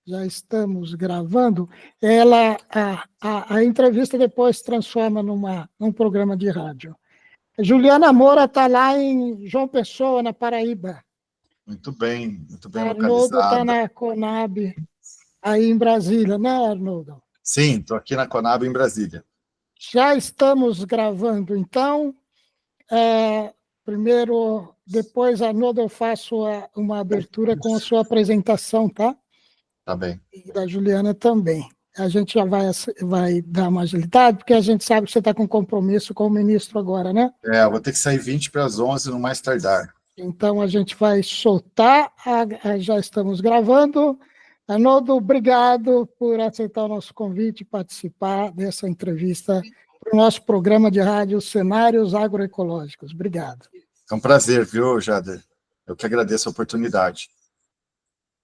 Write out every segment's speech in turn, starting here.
Já estamos gravando. A entrevista depois se transforma num programa de rádio. Juliana Moura está lá em João Pessoa, na Paraíba. Muito bem Arnoldo está localizada. na Conab, aí em Brasília, né, Arnoldo? Sim, estou aqui na Conab, em Brasília. Já estamos gravando, então. Primeiro, depois, Arnoldo, eu faço uma abertura com a sua apresentação, tá? Tá bem. E da Juliana também. A gente já vai dar uma agilidade, porque a gente sabe que você está com compromisso com o ministro agora, né? Eu vou ter que sair 20 para as 11, no mais tardar. Então, a gente vai soltar, já estamos gravando. Arnoldo, obrigado por aceitar o nosso convite e participar dessa entrevista para o nosso programa de rádio Cenários Agroecológicos. Obrigado. É um prazer, viu, Jader? Eu que agradeço a oportunidade.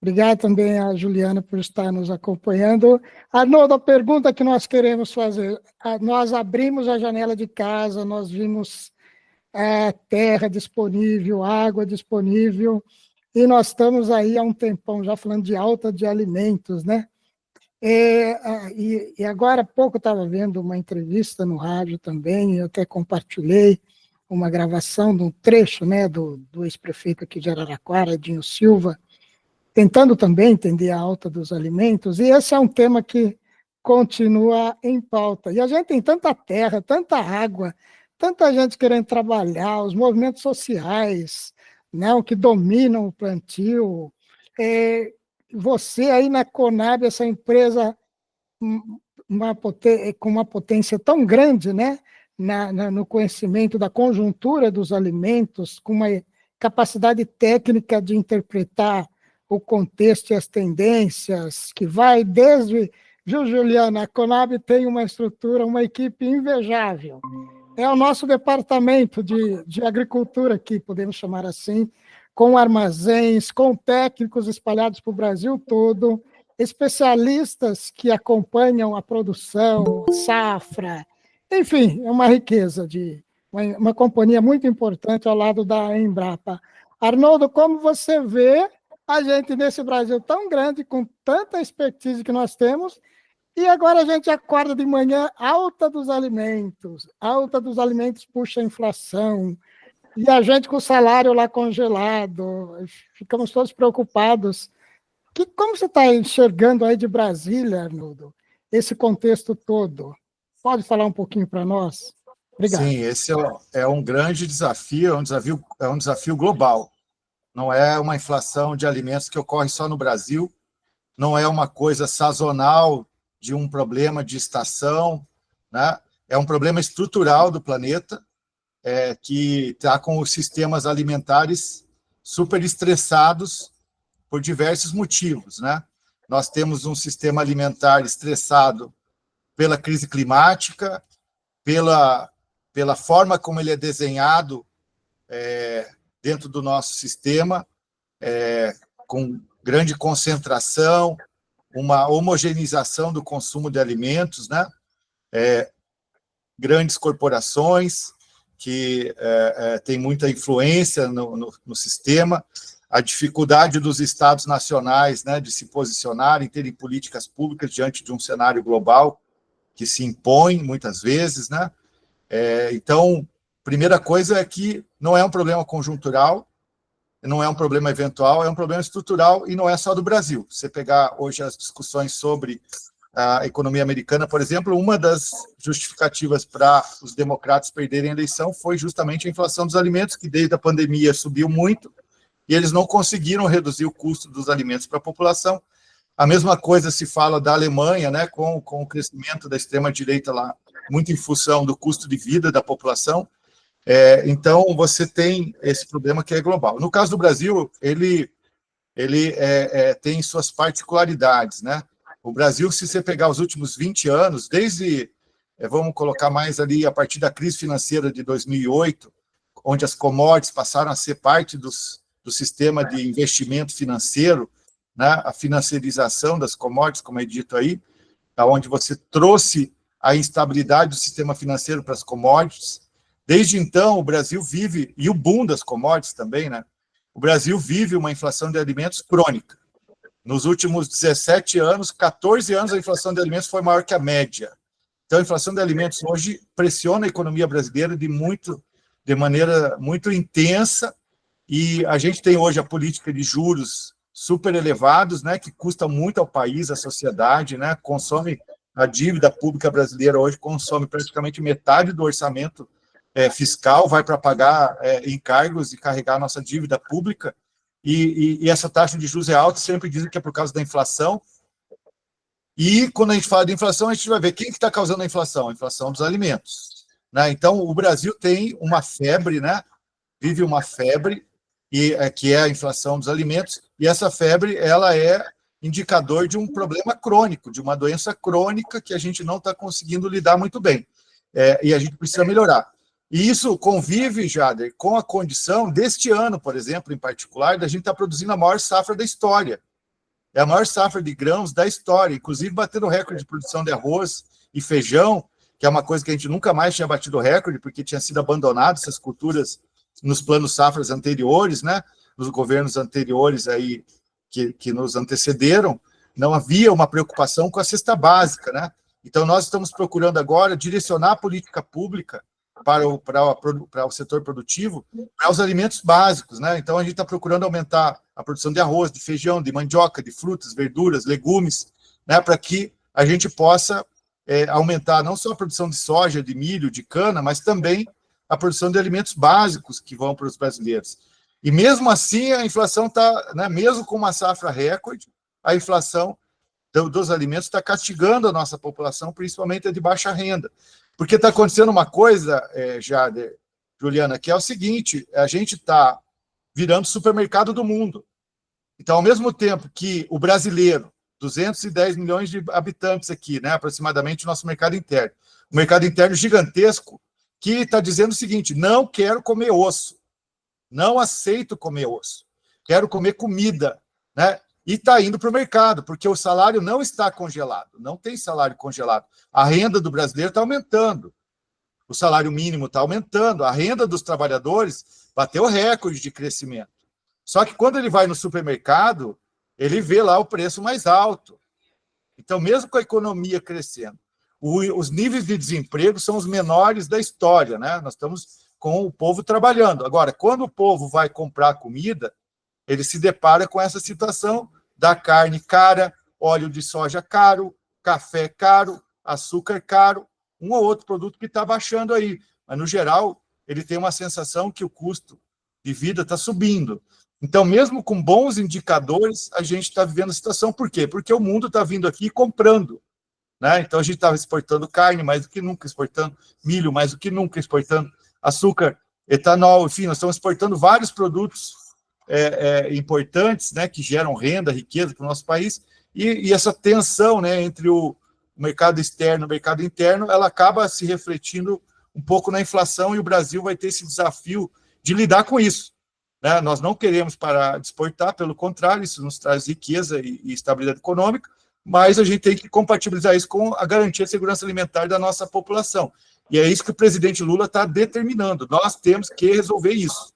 Obrigado também a Juliana por estar nos acompanhando. Arnoldo, a pergunta que nós queremos fazer, nós abrimos a janela de casa, nós vimos terra disponível, água disponível, e nós estamos aí há um tempão já falando de alta de alimentos, né? E agora há pouco eu estava vendo uma entrevista no rádio também, eu até compartilhei uma gravação de um trecho, né, do ex-prefeito aqui de Araraquara, Edinho Silva, tentando também entender a alta dos alimentos, e esse é um tema que continua em pauta. E a gente tem tanta terra, tanta água, tanta gente querendo trabalhar, os movimentos sociais, né, o que dominam o plantio. Você aí na Conab, essa empresa com uma potência tão grande, né, no conhecimento da conjuntura dos alimentos, com uma capacidade técnica de interpretar o contexto e as tendências, que vai desde... Viu, Juliana? A Conab tem uma estrutura, uma equipe invejável. É o nosso departamento de agricultura aqui, podemos chamar assim, com armazéns, com técnicos espalhados para o Brasil todo, especialistas que acompanham a produção, safra, enfim, é uma riqueza, uma companhia muito importante ao lado da Embrapa. Arnoldo, como você vê a gente nesse Brasil tão grande, com tanta expertise que nós temos, e agora a gente acorda de manhã, alta dos alimentos puxa a inflação, e a gente com o salário lá congelado, ficamos todos preocupados. Como você está enxergando aí de Brasília, Arnoldo, esse contexto todo? Pode falar um pouquinho para nós? Obrigado. Sim, esse é um grande desafio, é um desafio global. Não é uma inflação de alimentos que ocorre só no Brasil, não é uma coisa sazonal de um problema de estação, né? É um problema estrutural do planeta, que está com os sistemas alimentares super estressados por diversos motivos, né? Nós temos um sistema alimentar estressado pela crise climática, pela forma como ele é desenhado dentro do nosso sistema, com grande concentração, uma homogeneização do consumo de alimentos, né? Grandes corporações que têm muita influência no sistema, a dificuldade dos estados nacionais, né, de se posicionarem, terem políticas públicas diante de um cenário global que se impõe muitas vezes, né? Então, primeira coisa é que não é um problema conjuntural, não é um problema eventual, é um problema estrutural e não é só do Brasil. Você pegar hoje as discussões sobre a economia americana, por exemplo, uma das justificativas para os democratas perderem a eleição foi justamente a inflação dos alimentos, que desde a pandemia subiu muito, e eles não conseguiram reduzir o custo dos alimentos para a população. A mesma coisa se fala da Alemanha, né, com o crescimento da extrema-direita lá, muito em função do custo de vida da população. Então, você tem esse problema que é global. No caso do Brasil, ele tem suas particularidades, né? O Brasil, se você pegar os últimos 20 anos, desde, vamos colocar mais ali, a partir da crise financeira de 2008, onde as commodities passaram a ser parte do sistema de investimento financeiro, né? A financiarização das commodities, como é dito aí, onde você trouxe a instabilidade do sistema financeiro para as commodities. Desde então, o Brasil vive, e o boom das commodities também, né? O Brasil vive uma inflação de alimentos crônica. Nos últimos 17 anos, 14 anos, a inflação de alimentos foi maior que a média. Então, a inflação de alimentos hoje pressiona a economia brasileira de maneira muito intensa, e a gente tem hoje a política de juros super elevados, né, que custa muito ao país, à sociedade, né, consome a dívida pública brasileira hoje consome praticamente metade do orçamento fiscal, vai para pagar encargos e carregar a nossa dívida pública, e essa taxa de juros é alta, sempre dizem que é por causa da inflação. E quando a gente fala de inflação, a gente vai ver quem que está causando a inflação dos alimentos, né? Então, o Brasil tem uma febre, né? Vive uma febre, que é a inflação dos alimentos, e essa febre ela é indicador de um problema crônico, de uma doença crônica que a gente não está conseguindo lidar muito bem, e a gente precisa melhorar. E isso convive, Jader, com a condição deste ano, por exemplo, em particular, da gente estar produzindo a maior safra da história. É a maior safra de grãos da história, inclusive batendo recorde de produção de arroz e feijão, que é uma coisa que a gente nunca mais tinha batido recorde, porque tinha sido abandonado essas culturas nos planos safras anteriores, né? Nos governos anteriores aí que nos antecederam, não havia uma preocupação com a cesta básica, né? Então, nós estamos procurando agora direcionar a política pública para o setor produtivo, para os alimentos básicos, né? Então, a gente está procurando aumentar a produção de arroz, de feijão, de mandioca, de frutas, verduras, legumes, né? Para que a gente possa aumentar não só a produção de soja, de milho, de cana, mas também a produção de alimentos básicos que vão para os brasileiros. E mesmo assim, a inflação está, né, mesmo com uma safra recorde, a inflação dos alimentos está castigando a nossa população, principalmente a de baixa renda. Porque está acontecendo uma coisa, Jader, Juliana, que é o seguinte, a gente está virando supermercado do mundo. Então, ao mesmo tempo que o brasileiro, 210 milhões de habitantes aqui, né, aproximadamente, o nosso mercado interno, um mercado interno gigantesco, que está dizendo o seguinte, não quero comer osso, não aceito comer osso, quero comer comida, né? E está indo para o mercado, porque o salário não está congelado, não tem salário congelado. A renda do brasileiro está aumentando, o salário mínimo está aumentando, a renda dos trabalhadores bateu recorde de crescimento. Só que quando ele vai no supermercado, ele vê lá o preço mais alto. Então, mesmo com a economia crescendo, os níveis de desemprego são os menores da história, né? Nós estamos com o povo trabalhando. Agora, quando o povo vai comprar comida, ele se depara com essa situação da carne cara, óleo de soja caro, café caro, açúcar caro, um ou outro produto que está baixando aí. Mas, no geral, ele tem uma sensação que o custo de vida está subindo. Então, mesmo com bons indicadores, a gente está vivendo a situação. Por quê? Porque o mundo está vindo aqui comprando, né? Então, a gente estava exportando carne mais do que nunca, exportando milho mais do que nunca, exportando açúcar, etanol, enfim, nós estamos exportando vários produtos importantes, né, que geram renda, riqueza para o nosso país, e essa tensão, né, entre o mercado externo e o mercado interno, ela acaba se refletindo um pouco na inflação, e o Brasil vai ter esse desafio de lidar com isso, né? Nós não queremos parar de exportar, pelo contrário, isso nos traz riqueza e estabilidade econômica, mas a gente tem que compatibilizar isso com a garantia de segurança alimentar da nossa população. E é isso que o presidente Lula está determinando. Nós temos que resolver isso.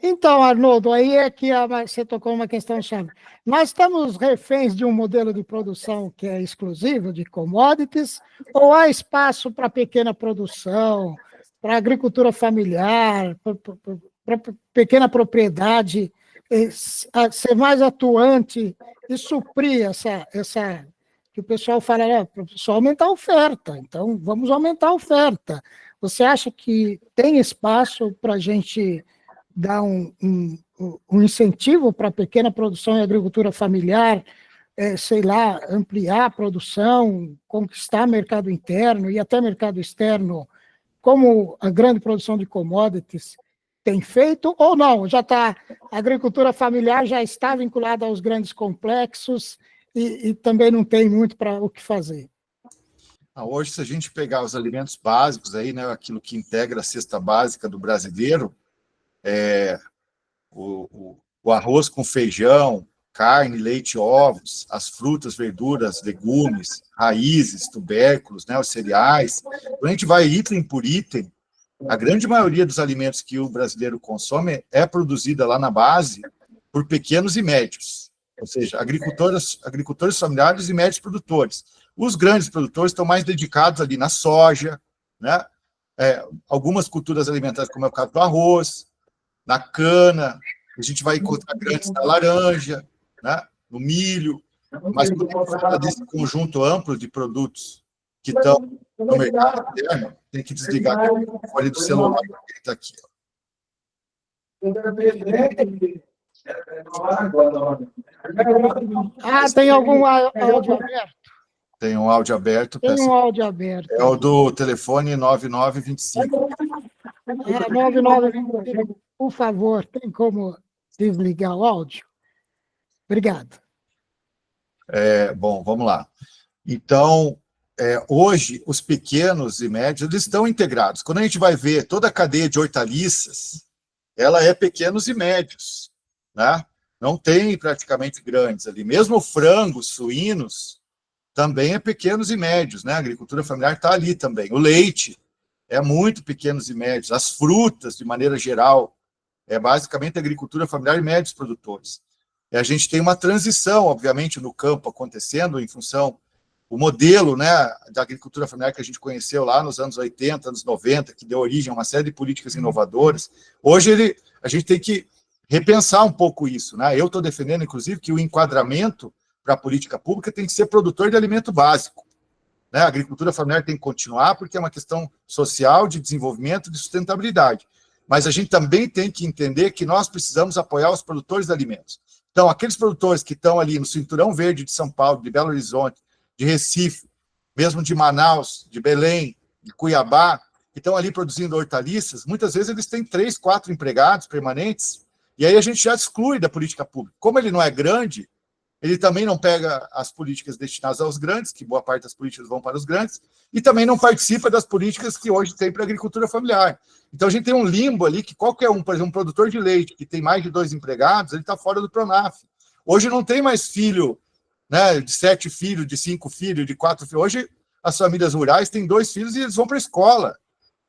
Então, Arnoldo, aí é que você tocou uma questão chave. Nós estamos reféns de um modelo de produção que é exclusivo de commodities, ou há espaço para pequena produção, para agricultura familiar, para pequena propriedade, ser mais atuante e suprir essa que o pessoal fala, para o pessoal aumentar a oferta, então vamos aumentar a oferta. Você acha que tem espaço para a gente dar um incentivo para a pequena produção e agricultura familiar, sei lá, ampliar a produção, conquistar mercado interno e até mercado externo, como a grande produção de commodities tem feito, ou não? Já está, a agricultura familiar já está vinculada aos grandes complexos e também não tem muito para o que fazer. Hoje, se a gente pegar os alimentos básicos, aí, né, aquilo que integra a cesta básica do brasileiro, o arroz com feijão, carne, leite, ovos, as frutas, verduras, legumes, raízes, tubérculos, né, os cereais. Quando a gente vai item por item, a grande maioria dos alimentos que o brasileiro consome é produzida lá na base por pequenos e médios. ou seja, agricultores familiares e médios produtores. Os grandes produtores estão mais dedicados ali na soja, né? Algumas culturas alimentares, como é o caso do arroz, na cana, a gente vai encontrar grandes na laranja, né? No milho, mas quando a gente fala desse conjunto amplo de produtos que estão no mercado interno, tem que desligar o fone do celular que está aqui. Tem algum áudio aberto? Tem um áudio aberto. Tem um áudio aberto. É o do telefone 9925. 9925. Por favor, tem como desligar o áudio? Obrigado. Bom, vamos lá. Então, hoje, os pequenos e médios eles estão integrados. Quando a gente vai ver toda a cadeia de hortaliças, ela é pequenos e médios, né? Não tem praticamente grandes ali. Mesmo frangos, suínos, também é pequenos e médios, né? A agricultura familiar está ali também. O leite é muito pequenos e médios. As frutas, de maneira geral, é basicamente agricultura familiar e médios produtores. E a gente tem uma transição, obviamente, no campo acontecendo em função o modelo, né, da agricultura familiar que a gente conheceu lá nos anos 80, anos 90, que deu origem a uma série de políticas inovadoras. Hoje a gente tem que repensar um pouco isso, né? Eu estou defendendo, inclusive, que o enquadramento para a política pública tem que ser produtor de alimento básico, né? A agricultura familiar tem que continuar porque é uma questão social, de desenvolvimento, de sustentabilidade. Mas a gente também tem que entender que nós precisamos apoiar os produtores de alimentos. Então, aqueles produtores que estão ali no cinturão verde de São Paulo, de Belo Horizonte, de Recife, mesmo de Manaus, de Belém, de Cuiabá, que estão ali produzindo hortaliças, muitas vezes eles têm 3, 4 empregados permanentes, e aí a gente já exclui da política pública. Como ele não é grande, ele também não pega as políticas destinadas aos grandes, que boa parte das políticas vão para os grandes, e também não participa das políticas que hoje tem para a agricultura familiar. Então, a gente tem um limbo ali que qualquer um, por exemplo, um produtor de leite que tem mais de 2 empregados, ele está fora do Pronaf. Hoje não tem mais filho, né, de 7 filhos, de 5 filhos, de 4 filhos. Hoje, as famílias rurais têm 2 filhos e eles vão para a escola.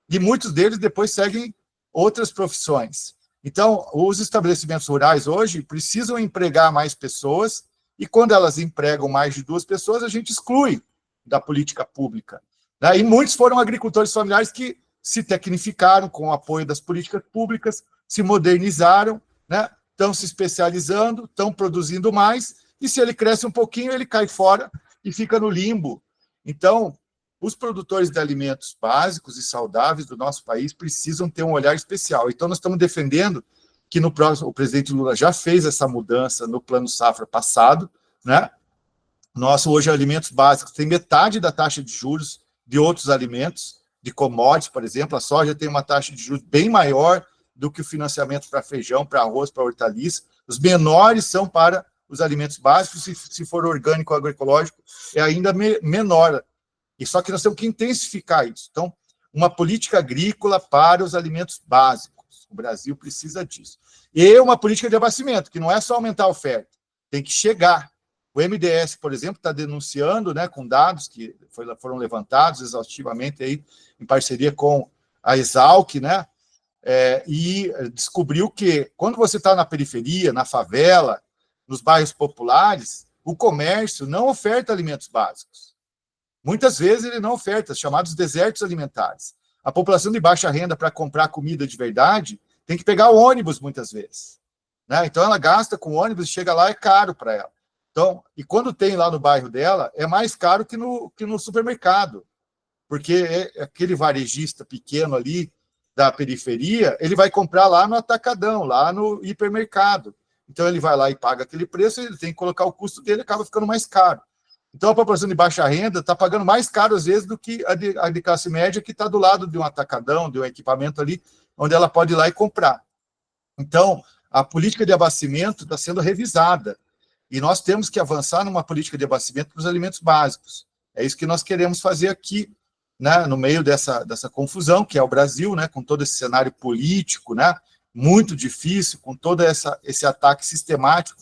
E muitos deles depois seguem outras profissões. Então, os estabelecimentos rurais hoje precisam empregar mais pessoas e quando elas empregam mais de 2 pessoas, a gente exclui da política pública, né? E muitos foram agricultores familiares que se tecnificaram com o apoio das políticas públicas, se modernizaram, né? Estão se especializando, estão produzindo mais, e se ele cresce um pouquinho, ele cai fora e fica no limbo. Então, os produtores de alimentos básicos e saudáveis do nosso país precisam ter um olhar especial. Então, nós estamos defendendo que no próximo, o presidente Lula já fez essa mudança no Plano Safra passado, né? Nosso, hoje, alimentos básicos tem metade da taxa de juros de outros alimentos, de commodities, por exemplo. A soja tem uma taxa de juros bem maior do que o financiamento para feijão, para arroz, para hortaliça. Os menores são para os alimentos básicos, se for orgânico ou agroecológico, é ainda menor. E só que nós temos que intensificar isso. Então, uma política agrícola para os alimentos básicos. O Brasil precisa disso. E uma política de abastecimento, que não é só aumentar a oferta, tem que chegar. O MDS, por exemplo, está denunciando, né, com dados que foram levantados exaustivamente aí, em parceria com a Exalc, né, e descobriu que quando você está na periferia, na favela, nos bairros populares, o comércio não oferta alimentos básicos. Muitas vezes ele não oferta, chamados desertos alimentares. A população de baixa renda, para comprar comida de verdade, tem que pegar o ônibus muitas vezes, né? Então ela gasta com ônibus, chega lá, é caro para ela. Então, e quando tem lá no bairro dela, é mais caro que no supermercado, porque aquele varejista pequeno ali da periferia, ele vai comprar lá no atacadão, lá no hipermercado. Então ele vai lá e paga aquele preço, ele tem que colocar o custo dele, acaba ficando mais caro. Então a população de baixa renda está pagando mais caro, às vezes, do que a de classe média, que está do lado de um atacadão, de um equipamento ali, onde ela pode ir lá e comprar. Então, a política de abastecimento está sendo revisada. E nós temos que avançar numa política de abastecimento para os alimentos básicos. É isso que nós queremos fazer aqui, né, no meio dessa confusão, que é o Brasil, né, com todo esse cenário político, né, muito difícil, com todo esse ataque sistemático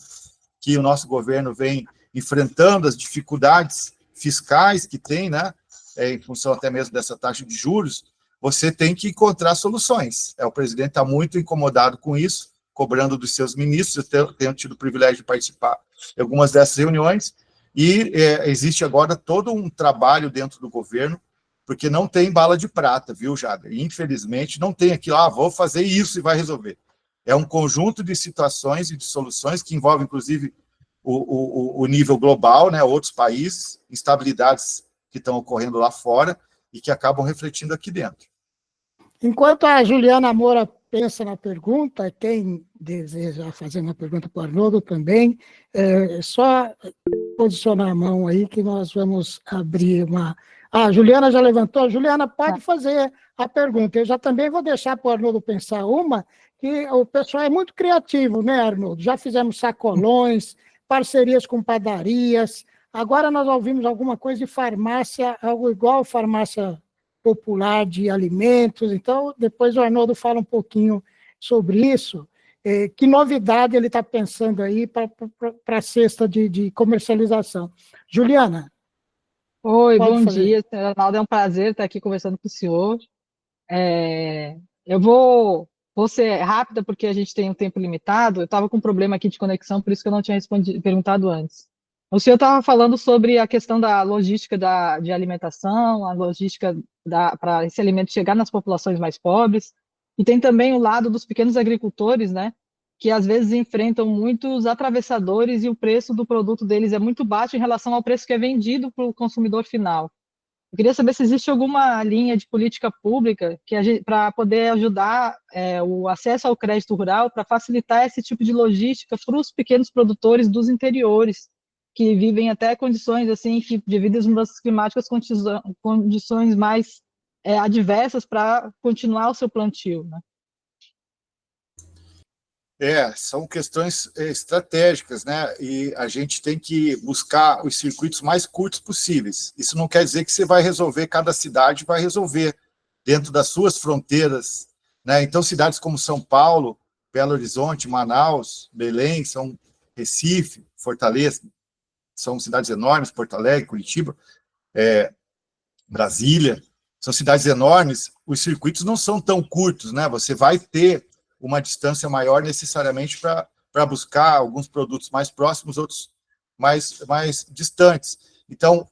que o nosso governo vem enfrentando, as dificuldades fiscais que tem, né, em função até mesmo dessa taxa de juros. Você tem que encontrar soluções. O presidente está muito incomodado com isso, cobrando dos seus ministros. Eu tenho tido o privilégio de participar em algumas dessas reuniões, e existe agora todo um trabalho dentro do governo, porque não tem bala de prata, viu, Jader? Infelizmente, não tem aqui, vou fazer isso e vai resolver. É um conjunto de situações e de soluções que envolvem, inclusive, o nível global, né, outros países, instabilidades que estão ocorrendo lá fora e que acabam refletindo aqui dentro. Enquanto a Juliana Moura pensa na pergunta, quem deseja fazer uma pergunta para o Arnoldo também, só posicionar a mão aí que nós vamos abrir uma... A Juliana já levantou. Juliana, pode fazer a pergunta. Eu já também vou deixar para o Arnoldo pensar uma, que o pessoal é muito criativo, né, Arnoldo? Já fizemos sacolões, parcerias com padarias, agora nós ouvimos alguma coisa de farmácia, algo igual farmácia popular de alimentos, então depois o Arnoldo fala um pouquinho sobre isso. Que novidade ele está pensando aí para a cesta de comercialização? Juliana. Oi, bom dia, senhor Arnaldo, é um prazer estar aqui conversando com o senhor. Eu vou ser rápida, porque a gente tem um tempo limitado. Eu estava com um problema aqui de conexão, por isso que eu não tinha perguntado antes. O senhor estava falando sobre a questão da logística de alimentação, a logística para esse alimento chegar nas populações mais pobres, e tem também o lado dos pequenos agricultores, né, que às vezes enfrentam muitos atravessadores e o preço do produto deles é muito baixo em relação ao preço que é vendido para o consumidor final. Eu queria saber se existe alguma linha de política pública para poder ajudar o acesso ao crédito rural, para facilitar esse tipo de logística para os pequenos produtores dos interiores, que vivem até condições assim, que devido às mudanças climáticas, condições mais adversas para continuar o seu plantio, né? São questões estratégicas, né? E a gente tem que buscar os circuitos mais curtos possíveis. Isso não quer dizer que você vai resolver, cada cidade vai resolver dentro das suas fronteiras, né? Então, cidades como São Paulo, Belo Horizonte, Manaus, Belém, Recife, Fortaleza, são cidades enormes, Porto Alegre, Curitiba, Brasília, são cidades enormes, os circuitos não são tão curtos, né? Você vai ter uma distância maior necessariamente para buscar alguns produtos mais próximos, outros mais distantes. Então,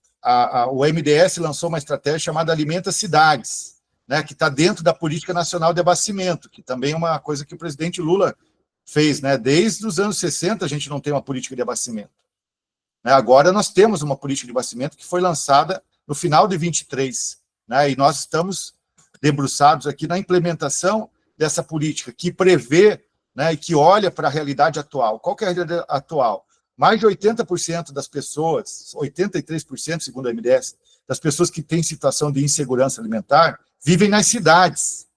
o MDS lançou uma estratégia chamada Alimenta Cidades, né, que está dentro da Política Nacional de Abastecimento, que também é uma coisa que o presidente Lula fez, né? Desde os anos 60 a gente não tem uma política de abastecimento. Agora nós temos uma política de abastecimento que foi lançada no final de 23, né? E nós estamos debruçados aqui na implementação dessa política que prevê, né, e que olha para a realidade atual. Qual que é a realidade atual? Mais de 80% das pessoas, 83%, segundo a MDS, das pessoas que têm situação de insegurança alimentar, vivem nas cidades.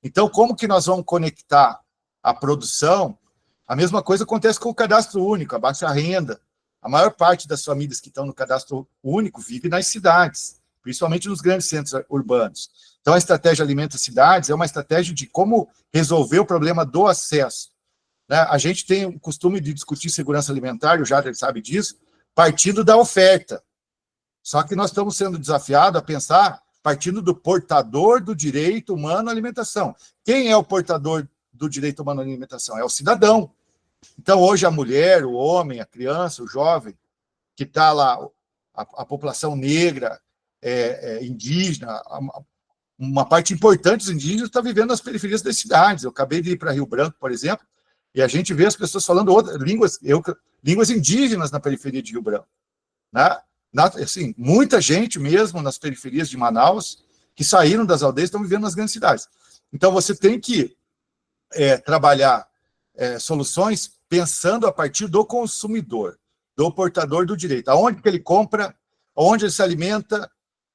Então, como que nós vamos conectar a produção? A mesma coisa acontece com o cadastro único, a baixa renda. A maior parte das famílias que estão no cadastro único vive nas cidades, principalmente nos grandes centros urbanos. Então, a estratégia Alimenta Cidades é uma estratégia de como resolver o problema do acesso, né? A gente tem o costume de discutir segurança alimentar, o Jader sabe disso, partindo da oferta. Só que nós estamos sendo desafiados a pensar partindo do portador do direito humano à alimentação. Quem é o portador do direito humano à alimentação? É o cidadão. Então, hoje, a mulher, o homem, a criança, o jovem, que está lá, a população negra, indígena, uma parte importante dos indígenas está vivendo nas periferias das cidades. Eu acabei de ir para Rio Branco, por exemplo, e a gente vê as pessoas falando outras línguas indígenas na periferia de Rio Branco, né? Assim, muita gente mesmo nas periferias de Manaus que saíram das aldeias estão vivendo nas grandes cidades. Então, você tem que trabalhar soluções pensando a partir do consumidor, do portador do direito. Aonde que ele compra, aonde ele se alimenta,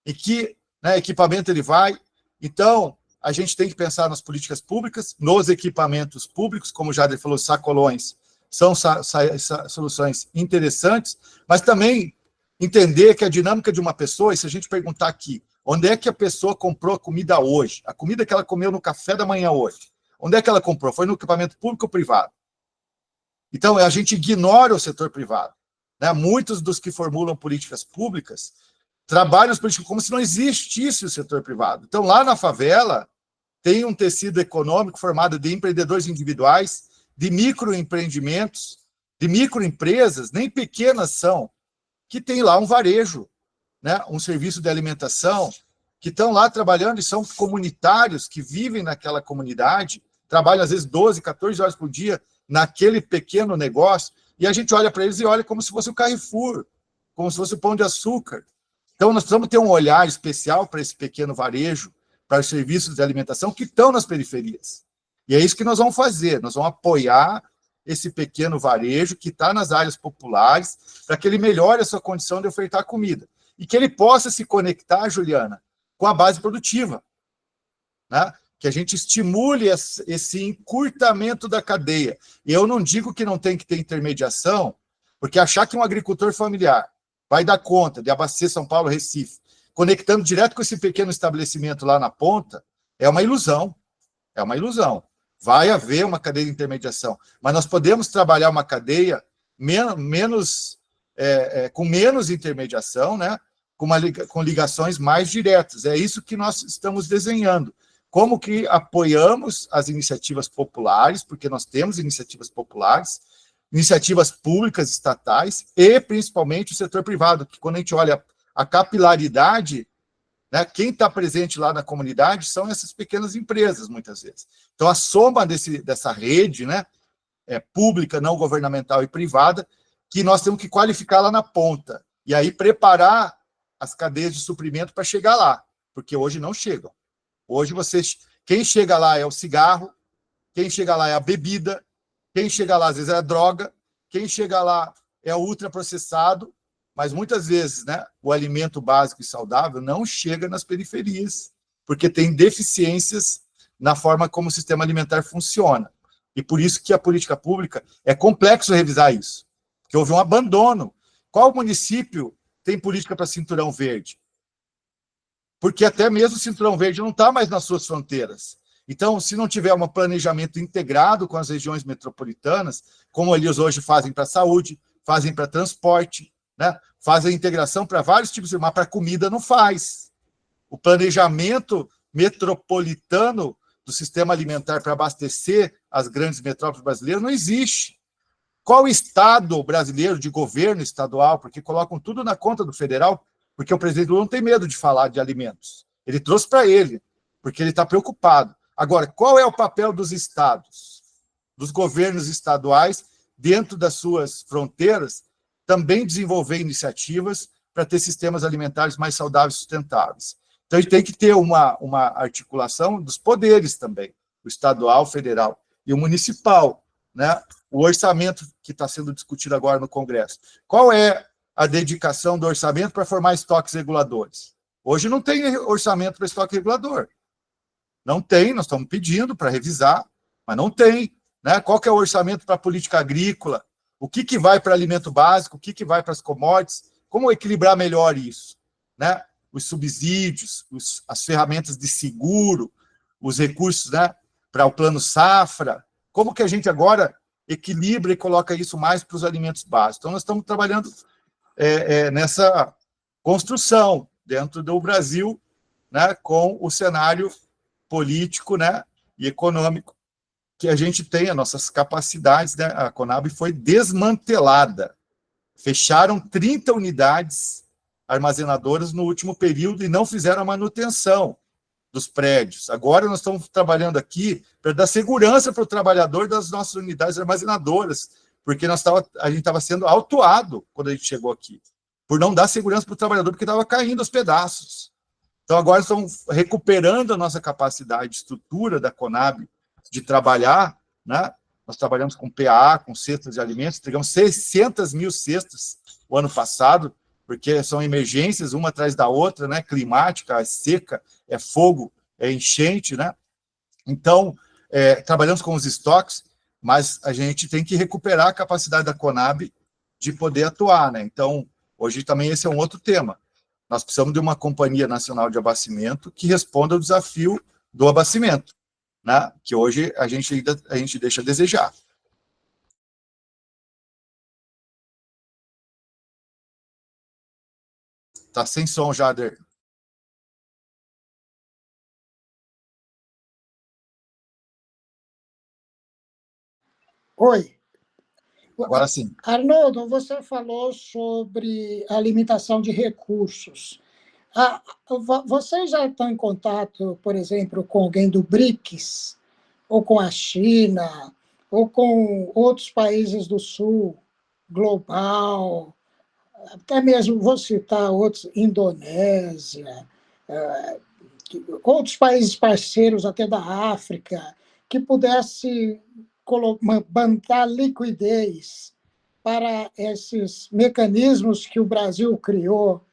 em que, né, equipamento ele vai. Então, a gente tem que pensar nas políticas públicas, nos equipamentos públicos, como o Jader falou, sacolões são soluções interessantes, mas também entender que a dinâmica de uma pessoa, e se a gente perguntar aqui, onde é que a pessoa comprou a comida hoje? A comida que ela comeu no café da manhã hoje, onde é que ela comprou? Foi no equipamento público ou privado? Então, a gente ignora o setor privado, né? Muitos dos que formulam políticas públicas trabalham os políticos como se não existisse o setor privado. Então, lá na favela, tem um tecido econômico formado de empreendedores individuais, de microempreendimentos, de microempresas, nem pequenas são, que tem lá um varejo, né, um serviço de alimentação, que estão lá trabalhando e são comunitários que vivem naquela comunidade, trabalham às vezes 12, 14 horas por dia naquele pequeno negócio, e a gente olha para eles e olha como se fosse o Carrefour, como se fosse o Pão de Açúcar. Então, nós precisamos ter um olhar especial para esse pequeno varejo, para os serviços de alimentação que estão nas periferias. E é isso que nós vamos fazer, nós vamos apoiar esse pequeno varejo que está nas áreas populares, para que ele melhore a sua condição de ofertar comida. E que ele possa se conectar, Juliana, com a base produtiva, né? Que a gente estimule esse encurtamento da cadeia. E eu não digo que não tem que ter intermediação, porque achar que um agricultor familiar vai dar conta de abastecer São Paulo, Recife, conectando direto com esse pequeno estabelecimento lá na ponta, é uma ilusão. É uma ilusão. Vai haver uma cadeia de intermediação, mas nós podemos trabalhar uma cadeia com menos intermediação, né? Com ligações mais diretas. É isso que nós estamos desenhando. Como que apoiamos as iniciativas populares, porque nós temos iniciativas populares, iniciativas públicas, estatais, e principalmente o setor privado, que quando a gente olha a capilaridade, né, quem está presente lá na comunidade são essas pequenas empresas, muitas vezes. Então, a soma dessa rede, né, pública, não governamental e privada, que nós temos que qualificar lá na ponta, e aí preparar as cadeias de suprimento para chegar lá, porque hoje não chegam. Hoje, quem chega lá é o cigarro, quem chega lá é a bebida, quem chega lá, às vezes, é a droga, quem chega lá é o ultraprocessado, mas muitas vezes, né, o alimento básico e saudável não chega nas periferias, porque tem deficiências na forma como o sistema alimentar funciona. E por isso que a política pública é complexo revisar isso, porque houve um abandono. Qual município tem política para cinturão verde? Porque até mesmo o cinturão verde não está mais nas suas fronteiras. Então, se não tiver um planejamento integrado com as regiões metropolitanas, como eles hoje fazem para a saúde, fazem para transporte, né? Fazem integração para vários tipos de, mas para comida não faz. O planejamento metropolitano do sistema alimentar para abastecer as grandes metrópoles brasileiras não existe. Qual estado brasileiro de governo estadual, porque colocam tudo na conta do federal, porque o presidente Lula não tem medo de falar de alimentos. Ele trouxe para ele, porque ele está preocupado. Agora, qual é o papel dos estados, dos governos estaduais, dentro das suas fronteiras, também desenvolver iniciativas para ter sistemas alimentares mais saudáveis e sustentáveis? Então, a gente tem que ter uma articulação dos poderes também, o estadual, o federal e o municipal, né? O orçamento que está sendo discutido agora no Congresso. Qual é a dedicação do orçamento para formar estoques reguladores? Hoje não tem orçamento para estoque regulador. Não tem, nós estamos pedindo para revisar, mas não tem. Né? Qual que é o orçamento para a política agrícola? O que vai para alimento básico? O que vai para as commodities? Como equilibrar melhor isso? Né? Os subsídios, as ferramentas de seguro, os recursos, né, para o plano safra. Como que a gente agora equilibra e coloca isso mais para os alimentos básicos? Então, nós estamos trabalhando nessa construção dentro do Brasil, né, com o cenário político, né, e econômico que a gente tem, as nossas capacidades, né? A Conab foi desmantelada. Fecharam 30 unidades armazenadoras no último período e não fizeram a manutenção dos prédios. Agora nós estamos trabalhando aqui para dar segurança para o trabalhador das nossas unidades armazenadoras, porque a gente estava sendo autuado quando a gente chegou aqui, por não dar segurança para o trabalhador, porque estava caindo aos pedaços. Então, agora estamos recuperando a nossa capacidade de estrutura da Conab de trabalhar, né? Nós trabalhamos com PA, com cestas de alimentos, entregamos 600 mil cestas o ano passado, porque são emergências, uma atrás da outra, né? Climática, é seca, é fogo, é enchente, né? Então, trabalhamos com os estoques, mas a gente tem que recuperar a capacidade da Conab de poder atuar, né? Então, hoje também esse é um outro tema. Nós precisamos de uma companhia nacional de abastecimento que responda ao desafio do abastecimento, né? Que hoje a gente deixa a desejar. Tá sem som, Jader. Oi. Agora sim. Arnoldo, você falou sobre a limitação de recursos. Vocês já estão em contato, por exemplo, com alguém do BRICS, ou com a China, ou com outros países do Sul, global, até mesmo vou citar outros, Indonésia, outros países parceiros até da África, que pudesse bancar liquidez para esses mecanismos que o Brasil criou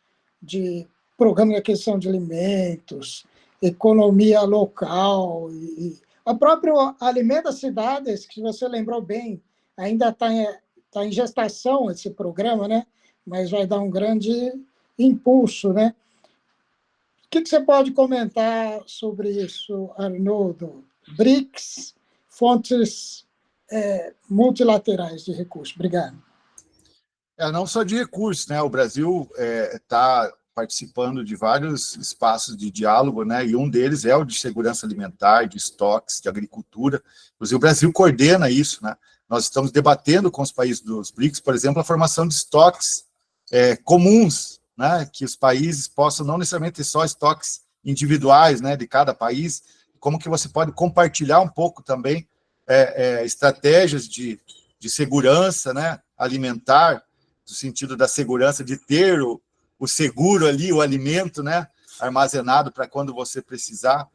de programa de aquisição de alimentos, economia local, e o próprio Alimenta Cidades, que você lembrou bem, ainda está em gestação esse programa, né? Mas vai dar um grande impulso, né? O que você pode comentar sobre isso, Arnoldo? BRICS, fontes multilaterais de recursos. Obrigado. Não só de recursos, né? O Brasil está participando de vários espaços de diálogo, né? E um deles é o de segurança alimentar, de estoques, de agricultura. Inclusive, o Brasil coordena isso, né? Nós estamos debatendo com os países dos BRICS, por exemplo, a formação de estoques comuns, né? Que os países possam não necessariamente ter só estoques individuais, né? De cada país, como que você pode compartilhar um pouco também estratégias de segurança, né? Alimentar, no sentido da segurança de ter o seguro ali, o alimento, né, armazenado para quando você precisar,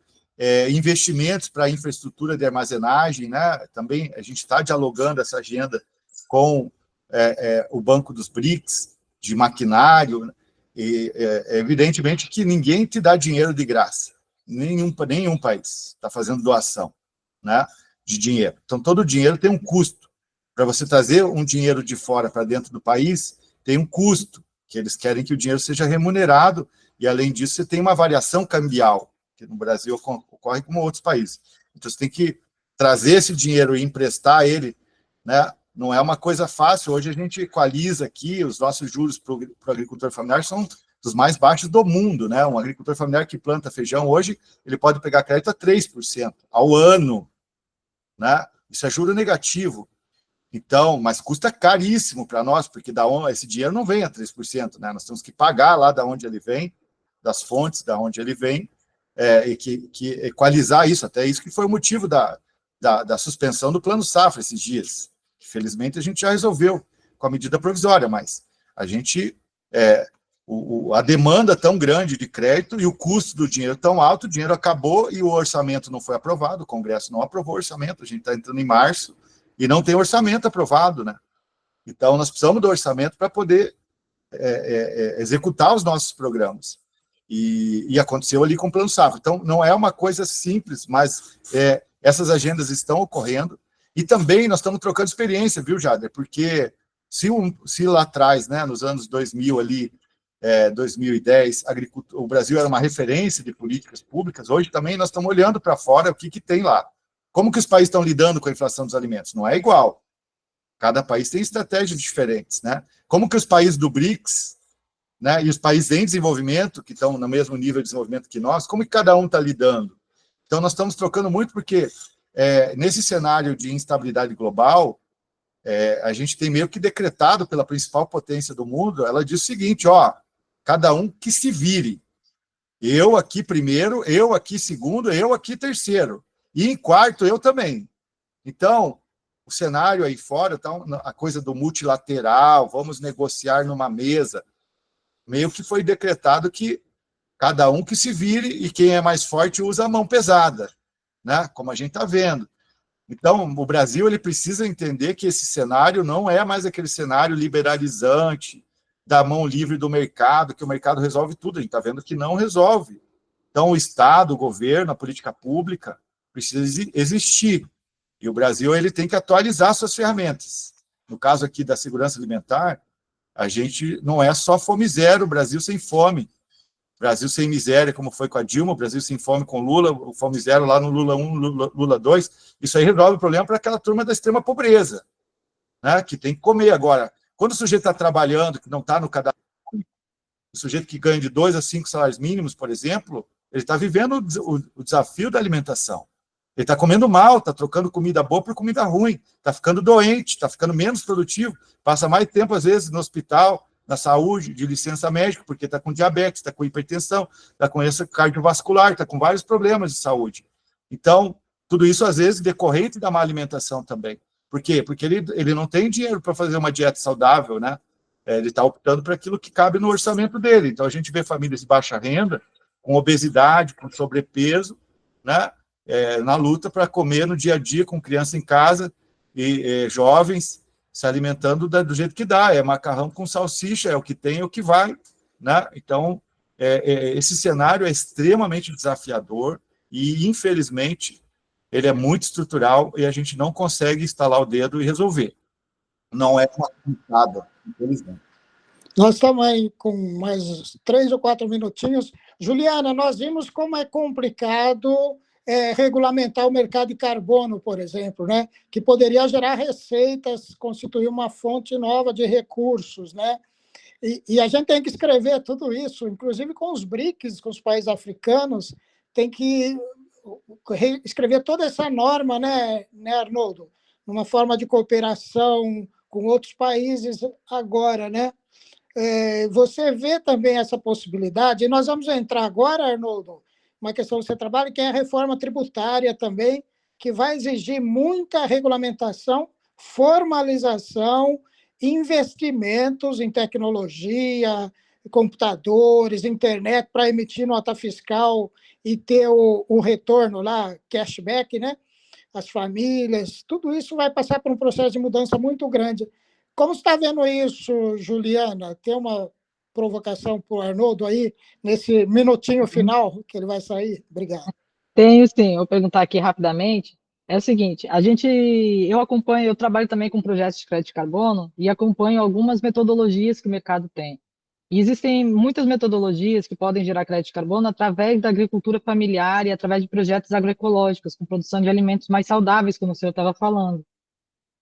investimentos para infraestrutura de armazenagem, né, também a gente está dialogando essa agenda com o Banco dos BRICS, de maquinário, e evidentemente que ninguém te dá dinheiro de graça, nenhum país está fazendo doação, né, de dinheiro. Então, todo o dinheiro tem um custo. Para você trazer um dinheiro de fora para dentro do país, tem um custo, que eles querem que o dinheiro seja remunerado, e, além disso, você tem uma variação cambial, que no Brasil ocorre como outros países. Então, você tem que trazer esse dinheiro e emprestar ele, né? Não é uma coisa fácil. Hoje a gente equaliza aqui, os nossos juros para o agricultor familiar são dos mais baixos do mundo, né? Um agricultor familiar que planta feijão hoje, ele pode pegar crédito a 3% ao ano, né? Isso é juro negativo. Então, mas custa caríssimo para nós, porque esse dinheiro não vem a 3%, né? Nós temos que pagar lá da onde ele vem, das fontes da onde ele vem, e que equalizar isso, até isso que foi o motivo da suspensão do Plano Safra esses dias. Felizmente, a gente já resolveu com a medida provisória, mas a gente, a demanda tão grande de crédito e o custo do dinheiro tão alto, o dinheiro acabou e o orçamento não foi aprovado, o Congresso não aprovou o orçamento, a gente está entrando em março, e não tem orçamento aprovado, né? Então, nós precisamos do orçamento para poder executar os nossos programas. E aconteceu ali com o Plano Safra. Então, não é uma coisa simples, mas essas agendas estão ocorrendo. E também nós estamos trocando experiência, viu, Jader? Porque se lá atrás, né, nos anos 2000, ali, 2010, o Brasil era uma referência de políticas públicas, hoje também nós estamos olhando para fora o que tem lá. Como que os países estão lidando com a inflação dos alimentos? Não é igual. Cada país tem estratégias diferentes, né? Como que os países do BRICS, né, e os países em desenvolvimento, que estão no mesmo nível de desenvolvimento que nós, como que cada um está lidando? Então, nós estamos trocando muito porque, nesse cenário de instabilidade global, a gente tem meio que decretado pela principal potência do mundo, ela diz o seguinte, cada um que se vire. Eu aqui primeiro, eu aqui segundo, eu aqui terceiro. E em quarto, eu também. Então, o cenário aí fora, então, a coisa do multilateral, vamos negociar numa mesa, meio que foi decretado que cada um que se vire e quem é mais forte usa a mão pesada, né? Como a gente está vendo. Então, o Brasil ele precisa entender que esse cenário não é mais aquele cenário liberalizante, da mão livre do mercado, que o mercado resolve tudo. A gente está vendo que não resolve. Então, o Estado, o governo, a política pública precisa existir. E o Brasil ele tem que atualizar suas ferramentas. No caso aqui da segurança alimentar, a gente não é só fome zero, o Brasil sem fome. Brasil sem miséria, como foi com a Dilma, o Brasil sem fome com Lula, o fome zero lá no Lula 1, Lula 2. Isso aí resolve o problema para aquela turma da extrema pobreza, né, que tem que comer. Agora, quando o sujeito está trabalhando, que não está no cadastro, o sujeito que ganha de 2 a 5 salários mínimos, por exemplo, ele está vivendo o desafio da alimentação. Ele está comendo mal, está trocando comida boa por comida ruim, está ficando doente, está ficando menos produtivo, passa mais tempo, às vezes, no hospital, na saúde, de licença médica, porque está com diabetes, está com hipertensão, está com doença cardiovascular, está com vários problemas de saúde. Então, tudo isso, às vezes, decorrente da má alimentação também. Por quê? Porque ele não tem dinheiro para fazer uma dieta saudável, né? Ele está optando por aquilo que cabe no orçamento dele. Então, a gente vê famílias de baixa renda, com obesidade, com sobrepeso, né? Na luta para comer no dia a dia com criança em casa e jovens se alimentando do jeito que dá. É macarrão com salsicha, é o que tem, é o que vai, né? Então, esse cenário é extremamente desafiador e, infelizmente, ele é muito estrutural e a gente não consegue estalar o dedo e resolver. Não é uma pintada, infelizmente. Nós estamos aí com mais 3 ou 4 minutinhos. Juliana, nós vimos como é complicado regulamentar o mercado de carbono, por exemplo, né? Que poderia gerar receitas, constituir uma fonte nova de recursos, né? E a gente tem que escrever tudo isso, inclusive com os BRICS, com os países africanos, tem que escrever toda essa norma, né, Arnoldo? Numa forma de cooperação com outros países agora, né? Você vê também essa possibilidade, e nós vamos entrar agora, Arnoldo, uma questão que você trabalha, que é a reforma tributária também, que vai exigir muita regulamentação, formalização, investimentos em tecnologia, computadores, internet, para emitir nota fiscal e ter o retorno lá, cashback, né? As famílias, tudo isso vai passar por um processo de mudança muito grande. Como você está vendo isso, Juliana? Tem uma provocação para o Arnoldo aí, nesse minutinho final que ele vai sair? Obrigado. Tenho sim, vou perguntar aqui rapidamente. É o seguinte, eu trabalho também com projetos de crédito de carbono e acompanho algumas metodologias que o mercado tem. E existem muitas metodologias que podem gerar crédito de carbono através da agricultura familiar e através de projetos agroecológicos, com produção de alimentos mais saudáveis, como o senhor estava falando.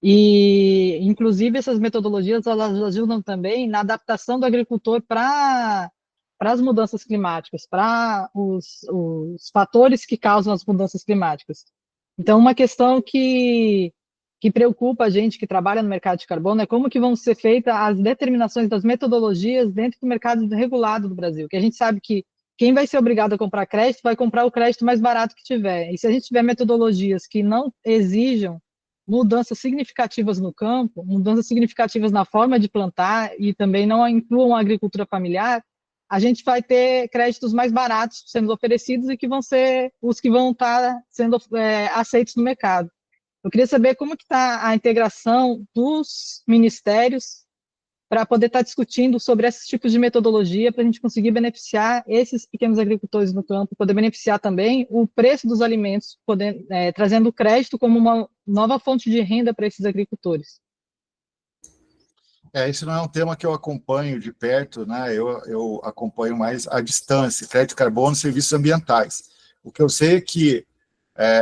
E, inclusive, essas metodologias elas ajudam também na adaptação do agricultor para as mudanças climáticas, para os fatores que causam as mudanças climáticas. Então, uma questão que preocupa a gente que trabalha no mercado de carbono é como que vão ser feitas as determinações das metodologias dentro do mercado regulado do Brasil, que a gente sabe que quem vai ser obrigado a comprar crédito vai comprar o crédito mais barato que tiver. E se a gente tiver metodologias que não exijam mudanças significativas no campo, mudanças significativas na forma de plantar e também não incluam a agricultura familiar, a gente vai ter créditos mais baratos sendo oferecidos e que vão ser os que vão estar sendo aceitos no mercado. Eu queria saber como que está a integração dos ministérios para poder estar discutindo sobre esses tipos de metodologia para a gente conseguir beneficiar esses pequenos agricultores no campo, poder beneficiar também o preço dos alimentos, trazendo o crédito como uma nova fonte de renda para esses agricultores. Esse não é um tema que eu acompanho de perto, né? Eu acompanho mais à distância, crédito carbono, serviços ambientais. O que eu sei é que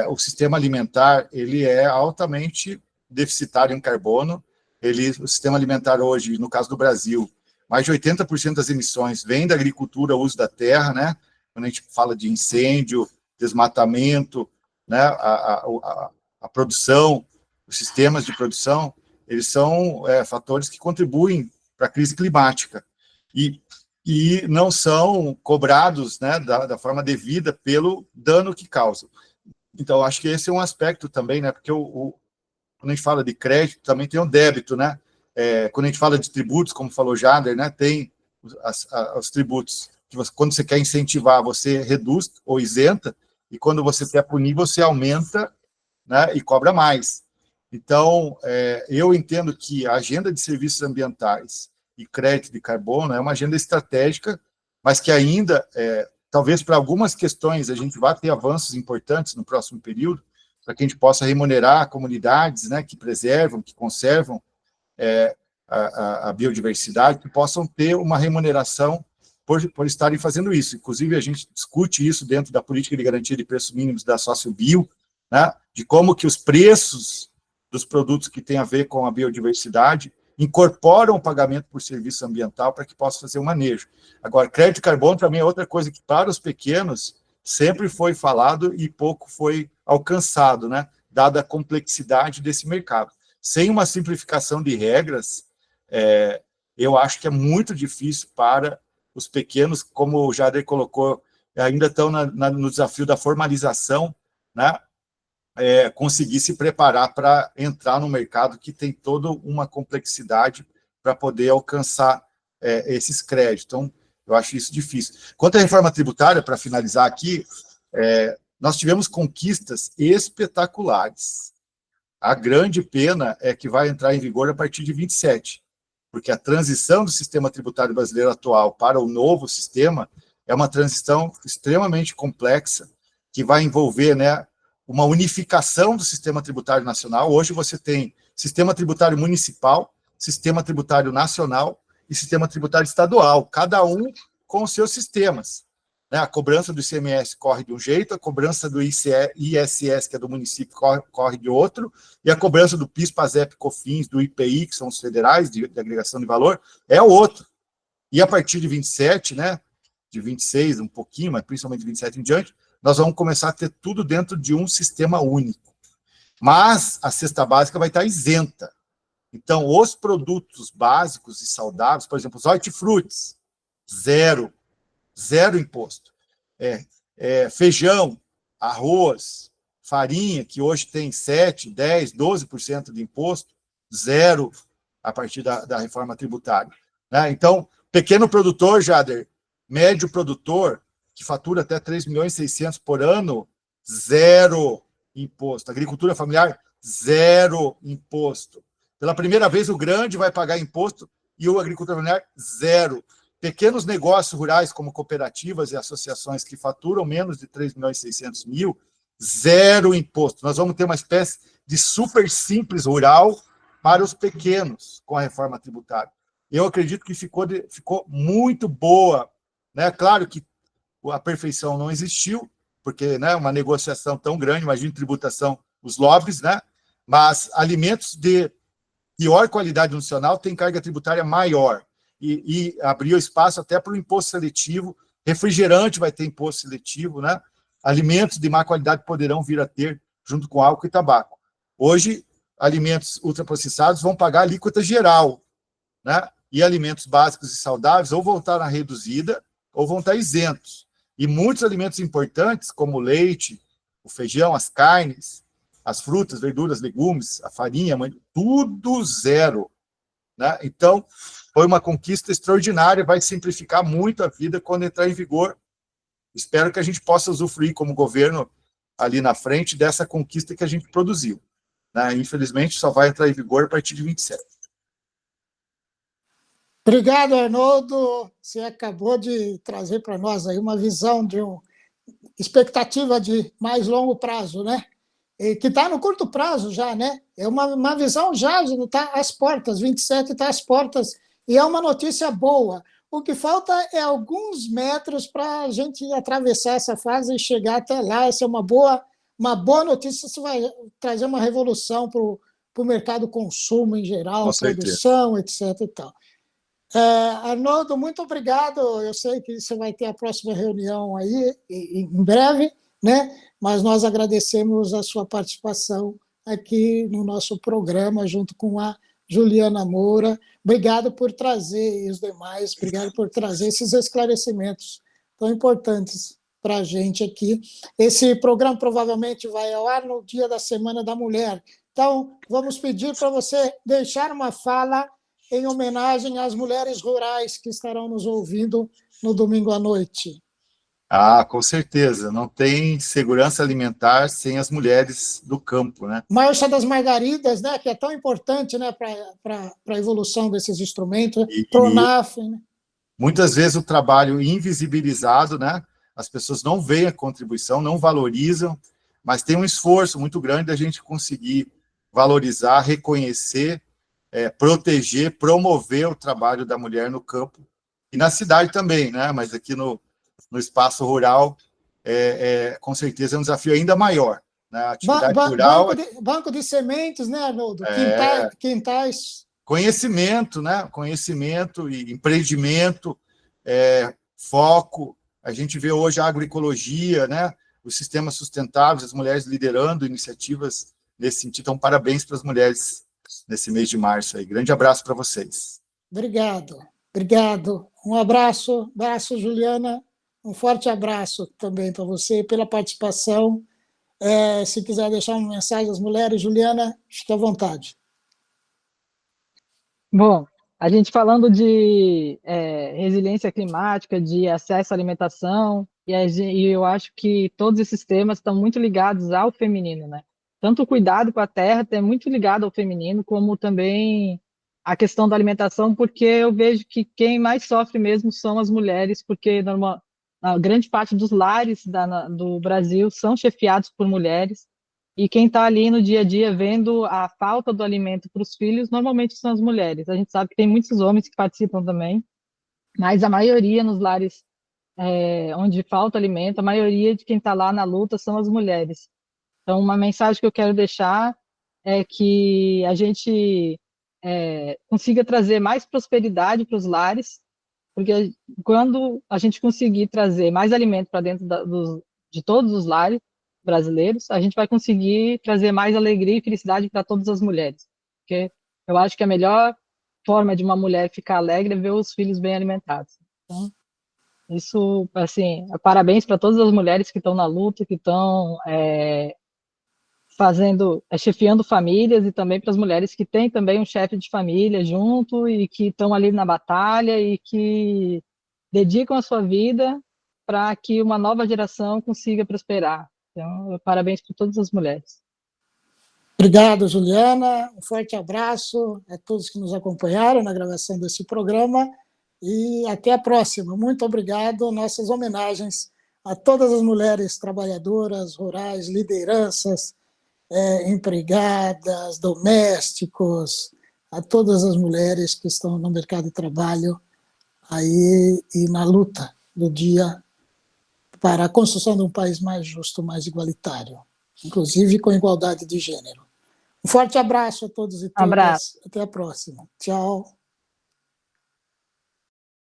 o sistema alimentar ele é altamente deficitário em carbono. O sistema alimentar hoje, no caso do Brasil, mais de 80% das emissões vem da agricultura, uso da terra, né? Quando a gente fala de incêndio, desmatamento, né? A produção, os sistemas de produção, eles são fatores que contribuem para a crise climática e não são cobrados, né, da forma devida pelo dano que causam. Então, acho que esse é um aspecto também, né? Porque quando a gente fala de crédito, também tem o débito, né? Quando a gente fala de tributos, como falou Jader, né? Tem os tributos que quando você quer incentivar, você reduz ou isenta, e quando você quer punir, você aumenta, né? E cobra mais. Então, eu entendo que a agenda de serviços ambientais e crédito de carbono é uma agenda estratégica, mas que ainda, talvez para algumas questões, a gente vá ter avanços importantes no próximo período, para que a gente possa remunerar comunidades, né, que preservam, que conservam a biodiversidade, que possam ter uma remuneração por estarem fazendo isso. Inclusive, a gente discute isso dentro da política de garantia de preços mínimos da SócioBio, né, de como que os preços dos produtos que têm a ver com a biodiversidade incorporam o pagamento por serviço ambiental para que possa fazer o manejo. Agora, crédito de carbono também é outra coisa que, para os pequenos, sempre foi falado e pouco foi alcançado, né? Dada a complexidade desse mercado. Sem uma simplificação de regras, eu acho que é muito difícil para os pequenos, como o Jader colocou, ainda estão no desafio da formalização, né? Conseguir se preparar para entrar no mercado que tem toda uma complexidade para poder alcançar esses créditos. Então, eu acho isso difícil. Quanto à reforma tributária, para finalizar aqui, nós tivemos conquistas espetaculares. A grande pena é que vai entrar em vigor a partir de 27, porque a transição do sistema tributário brasileiro atual para o novo sistema é uma transição extremamente complexa, que vai envolver, né, uma unificação do sistema tributário nacional. Hoje você tem sistema tributário municipal, sistema tributário nacional e sistema tributário estadual, cada um com os seus sistemas. A cobrança do ICMS corre de um jeito, a cobrança do ISS, que é do município, corre de outro, e a cobrança do PIS, PASEP, COFINS, do IPI, que são os federais de agregação de valor, é outro. E a partir de 27, né, de 26 um pouquinho, mas principalmente de 27 em diante, nós vamos começar a ter tudo dentro de um sistema único. Mas a cesta básica vai estar isenta. Então, os produtos básicos e saudáveis, por exemplo, os hortifrutis, zero imposto. Feijão, arroz, farinha, que hoje tem 7%, 10%, 12% de imposto, zero a partir da reforma tributária. Né? Então, pequeno produtor, Jader, médio produtor, que fatura até 3.600.000 por ano, zero imposto. Agricultura familiar, zero imposto. Pela primeira vez, o grande vai pagar imposto e o agricultor familiar, zero. Pequenos negócios rurais, como cooperativas e associações que faturam menos de 3.600.000, zero imposto. Nós vamos ter uma espécie de super simples rural para os pequenos com a reforma tributária. Eu acredito que ficou muito boa. Né? Claro que a perfeição não existiu, porque, né, uma negociação tão grande, imagina tributação, os lobbies, né? Mas alimentos de pior qualidade nutricional têm carga tributária maior. E abriu espaço até para o imposto seletivo, refrigerante vai ter imposto seletivo, né? Alimentos de má qualidade poderão vir a ter, junto com álcool e tabaco. Hoje, alimentos ultraprocessados vão pagar alíquota geral, né? E alimentos básicos e saudáveis ou vão estar na reduzida ou vão estar isentos. E muitos alimentos importantes, como o leite, o feijão, as carnes, as frutas, verduras, legumes, a farinha, tudo zero. Né? Então, foi uma conquista extraordinária, vai simplificar muito a vida quando entrar em vigor. Espero que a gente possa usufruir como governo ali na frente dessa conquista que a gente produziu. Né? Infelizmente, só vai entrar em vigor a partir de 27. Obrigado, Arnoldo. Você acabou de trazer para nós aí uma visão de uma expectativa de mais longo prazo, né? E que está no curto prazo já, né? É uma visão já está às portas, 27 está às portas, e é uma notícia boa. O que falta é alguns metros para a gente atravessar essa fase e chegar até lá. Essa é uma boa notícia, isso vai trazer uma revolução para o mercado consumo em geral, produção, etc. e tal. Arnoldo, muito obrigado. Eu sei que você vai ter a próxima reunião aí em breve, né? Mas nós agradecemos a sua participação aqui no nosso programa, junto com a Juliana Moura. Obrigado por trazer, e os demais, obrigado por trazer esses esclarecimentos tão importantes para a gente aqui. Esse programa provavelmente vai ao ar no dia da Semana da Mulher. Então, vamos pedir para você deixar uma fala em homenagem às mulheres rurais que estarão nos ouvindo no domingo à noite. Com certeza. Não tem segurança alimentar sem as mulheres do campo, né? Marcha das Margaridas, né, que é tão importante, né, para a evolução desses instrumentos. Pronaf, né? Muitas vezes o trabalho invisibilizado, né? As pessoas não veem a contribuição, não valorizam, mas tem um esforço muito grande da gente conseguir valorizar, reconhecer, proteger, promover o trabalho da mulher no campo e na cidade também, né? Mas aqui no espaço rural, com certeza é um desafio ainda maior. Né? A atividade rural... Banco de sementes, né, Arnoldo? Quintais. Conhecimento, né? Conhecimento e empreendimento, foco, A gente vê hoje a agroecologia, né, os sistemas sustentáveis, as mulheres liderando iniciativas nesse sentido. Então, parabéns para as mulheres nesse mês de março aí. Grande abraço para vocês. Obrigado. Um abraço, Juliana. Um forte abraço também para você pela participação. Se quiser deixar uma mensagem às mulheres, Juliana, fique à vontade. Bom, a gente falando de resiliência climática, de acesso à alimentação, e eu acho que todos esses temas estão muito ligados ao feminino, né? Tanto o cuidado com a terra é muito ligado ao feminino, como também a questão da alimentação, porque eu vejo que quem mais sofre mesmo são as mulheres, porque a grande parte dos lares do Brasil são chefiados por mulheres, e quem está ali no dia a dia vendo a falta do alimento para os filhos, normalmente são as mulheres. A gente sabe que tem muitos homens que participam também, mas a maioria nos lares onde falta alimento, a maioria de quem está lá na luta são as mulheres. Então, uma mensagem que eu quero deixar é que a gente consiga trazer mais prosperidade para os lares, porque quando a gente conseguir trazer mais alimento para dentro de todos os lares brasileiros, a gente vai conseguir trazer mais alegria e felicidade para todas as mulheres. Porque eu acho que a melhor forma de uma mulher ficar alegre é ver os filhos bem alimentados. Então, isso, assim, parabéns para todas as mulheres que estão na luta, que estão chefiando famílias, e também para as mulheres que têm também um chefe de família junto e que estão ali na batalha e que dedicam a sua vida para que uma nova geração consiga prosperar. Então, parabéns para todas as mulheres. Obrigado, Juliana. Um forte abraço a todos que nos acompanharam na gravação desse programa e até a próxima. Muito obrigado. Nossas homenagens a todas as mulheres trabalhadoras, rurais, lideranças, empregadas, domésticos, a todas as mulheres que estão no mercado de trabalho aí e na luta do dia para a construção de um país mais justo, mais igualitário, inclusive com igualdade de gênero. Um forte abraço a todos e todas. Abraço. Até a próxima. Tchau.